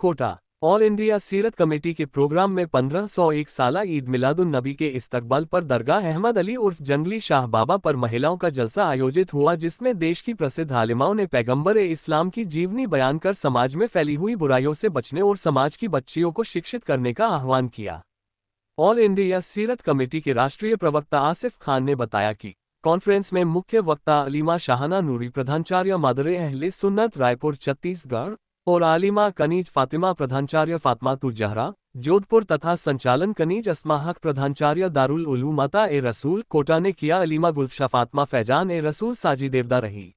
Kota all India सीरत committee के programme में 1501 साला ईद मिलादुन नबी के इस्तकबाल पर दरगाह अहमद अली उर्फ जंगली शाह बाबा पर महिलाओं का जलसा आयोजित हुआ, जिसमें देश की प्रसिद्ध आलिमाओं ने पैगंबर इस्लाम की जीवनी बयान कर समाज में फैली हुई बुराइयों से बचने और समाज की बच्चियों को शिक्षित करने का आह्वान किया। ऑल इंडिया सीरत कमेटी के राष्ट्रीय प्रवक्ता आसिफ खान ने बताया कि कॉन्फ्रेंस में मुख्य वक्ता अलीमा शाहाना नूरी, प्रधानाचार्य मादरे अहले सुन्नत रायपुर छत्तीसगढ़ और आलिमा कनीज फातिमा, प्रधानाचार्य फातिमातुल जहरा जोधपुर तथा संचालन कनीज अस्मा हक, प्रधानाचार्य दारुल उलूम अता ए रसूल कोटा ने किया। अलीमा गुलशा फातिमा फैजान ए रसूल साजी देवदा रही।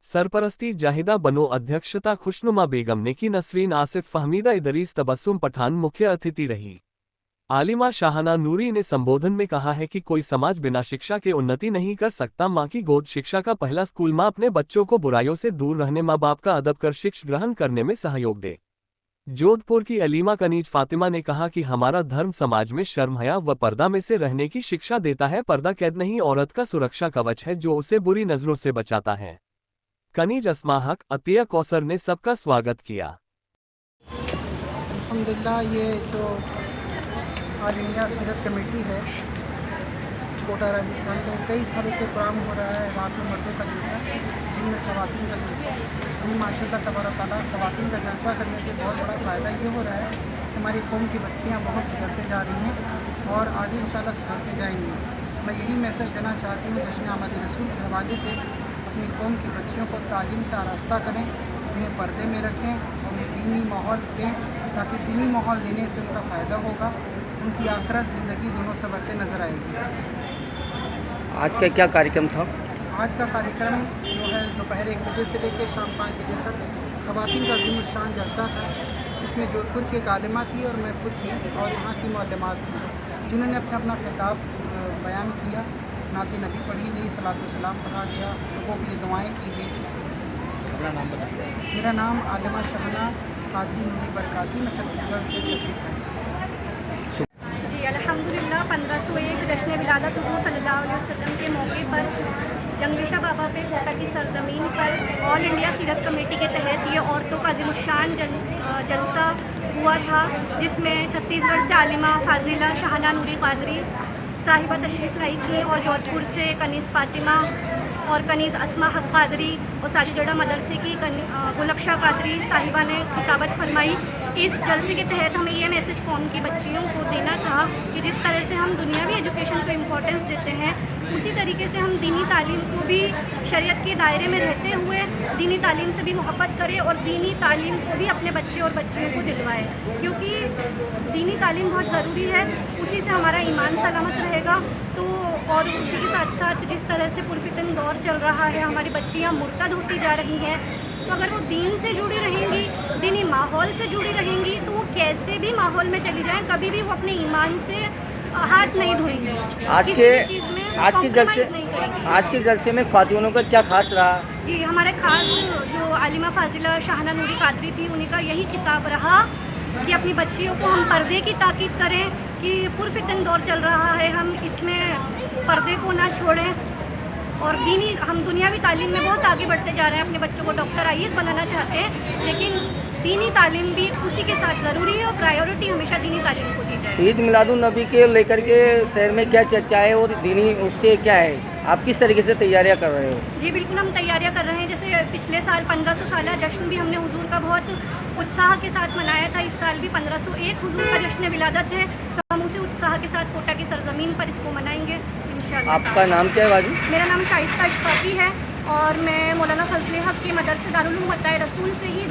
सरपरस्ती जाहिदा बनो, अध्यक्षता खुशनुमा बेगम ने की। नसरीन आसिफ, फहमीदा इदरीस, तबस्सुम पठान मुख्य अतिथि रही। आलिमा शाहाना नूरी ने संबोधन में कहा है कि कोई समाज बिना शिक्षा के उन्नति नहीं कर सकता। माँ की गोद शिक्षा का पहला स्कूल। माँ अपने बच्चों को बुराइयों से दूर रहने, माँ बाप का अदब कर शिक्षा ग्रहण करने में सहयोग दे। जोधपुर की अलीमा कनीज फातिमा ने कहा कि हमारा धर्म समाज में शर्म, हया व पर्दा में से रहने की शिक्षा देता है। पर्दा कैद नहीं, औरत का सुरक्षा कवच है जो उसे बुरी नजरों से बचाता है। कनीज अस्मा हक, अतिया कौसर ने सबका स्वागत किया। अल्हम्दुलिल्लाह, ये जो ऑल इंडिया सीरत कमेटी है कोटा राजस्थान का, कई सालों से प्रोग्राम हो रहा है। रात में मर्दों का जलसा, दिन में ख़वातीन का जलसा। अभी माशाअल्लाह तबारक ताला ख़वातीन का जलसा करने से बहुत बड़ा फ़ायदा ये हो रहा है कि हमारी कौम की बच्चियाँ बहुत सुधरते जा रही हैं और आगे इंशाअल्लाह सुधरते जाएंगी। मैं यही मैसेज देना चाहती हूँ, जश्न आमद रसूल के हवाले से अपनी कौम की बच्चियों को तालीम से आरास्ता करें, उन्हें पर्दे में रखें, उन्हें दीनी माहौल दें, ताकि दीनी माहौल देने से उनका फ़ायदा होगा, उनकी आखिरत ज़िंदगी दोनों संवरते नज़र आएगी। आज का क्या कार्यक्रम था? आज का कार्यक्रम जो है दोपहर 1 बजे से लेकर शाम 5 बजे तक ख़वातीन का ज़िम्मेशान जलसा था, जिसमें जोधपुर की एक आलिमा थी और मैं खुद थी और यहाँ की मौलमात थी, जिन्होंने अपना अपना खिताब बयान किया। नाते नबी पढ़ी गई, सलातो सलाम पढ़ा गया, लोगों के लिए दुआएँ की गई। अपना नाम बताइए। मेरा नाम आलिमा शाहाना कादरी नूरी बरकाती, मैं छत्तीसगढ़ से तशरीफ़ लाई। जी अल्हम्दुलिल्लाह, 1501 जश्न विलादत हुज़ूर सल्लल्लाहु अलैहि वसल्लम के मौके पर जंगली शाह बाबा पे कोटा की सरजमीन पर ऑल इंडिया सीरत कमेटी के तहत ये औरतों का ज़िम्मेशान जलसा हुआ था, जिसमें छत्तीसगढ़ से आलिमा फाजिला शाहाना नूरी कादरी साहिबा तशरीफ़ लाई थी और जोधपुर से कनीज़ फातिमा और कनीज़ अस्मा हक कादरी और साजिदड़ा मदरसे की गुलबशा कादरी साहिबा ने खिताबत फरमाई। इस जलसे के तहत हमें ये मैसेज कौम की बच्चियों को देना था कि जिस तरह से हम दुनियावी एजुकेशन को इम्पोर्टेंस देते हैं, उसी तरीके से हम दीनी तालीम को भी शरीयत के दायरे में रहते हुए दीनी तालीम से भी मोहब्बत करें और दीनी तालीम को भी अपने बच्चे और बच्चियों को दिलवाएं, क्योंकि दीनी तालीम बहुत ज़रूरी है। उसी से हमारा ईमान सलामत रहेगा। तो और उसी के साथ साथ जिस तरह से पुरफितन दौर चल रहा है, हमारी बच्चियाँ मुर्तद होती जा रही हैं, तो अगर वो दीन से जुड़ी रहेंगी, दीनी माहौल से जुड़ी रहेंगी, तो वो कैसे भी माहौल में चली जाएं, कभी भी वो अपने ईमान से हाथ नहीं धोएंगी। आज के जलसे में ख़वातीनों का क्या खास रहा? जी, हमारे खास जो आलिमा फाजिला शाहाना नूरी कादरी थी, उन्हीं का यही खिताब रहा कि अपनी बच्चियों को हम पर्दे की ताकीद करें कि पुरफितन दौर चल रहा है, हम इसमें पर्दे को ना छोड़ें और हम दुनियावी तालीम में बहुत आगे बढ़ते जा रहे हैं। अपने बच्चों को डॉक्टर IAS बनाना चाहते हैं, लेकिन दीनी तालीम भी उसी के साथ ज़रूरी है और प्रायोरिटी हमेशा दीनी तालीम को दी जाए। ईद मिलादुन नबी के लेकर के शहर में क्या चर्चा है और दीनी उससे क्या है? आप किस तरीके से तैयारियां कर रहे हो? जी बिल्कुल, हम तैयारियां कर रहे हैं। जैसे पिछले साल 1500 साला जश्न भी हमने हुजूर का बहुत उत्साह के साथ मनाया था। इस साल भी 1501 हुजूर का जश्न विलादत है, तो हम उसी उत्साह के साथ कोटा की सरजमीन पर इसको मनाएंगे इंशाअल्लाह। आपका नाम क्या है बाजी? मेरा नाम शाइस्ता अशफाकी है और मैं मौलाना फजल हक के मदरसे दारुल उलूम अता ए रसूल से ही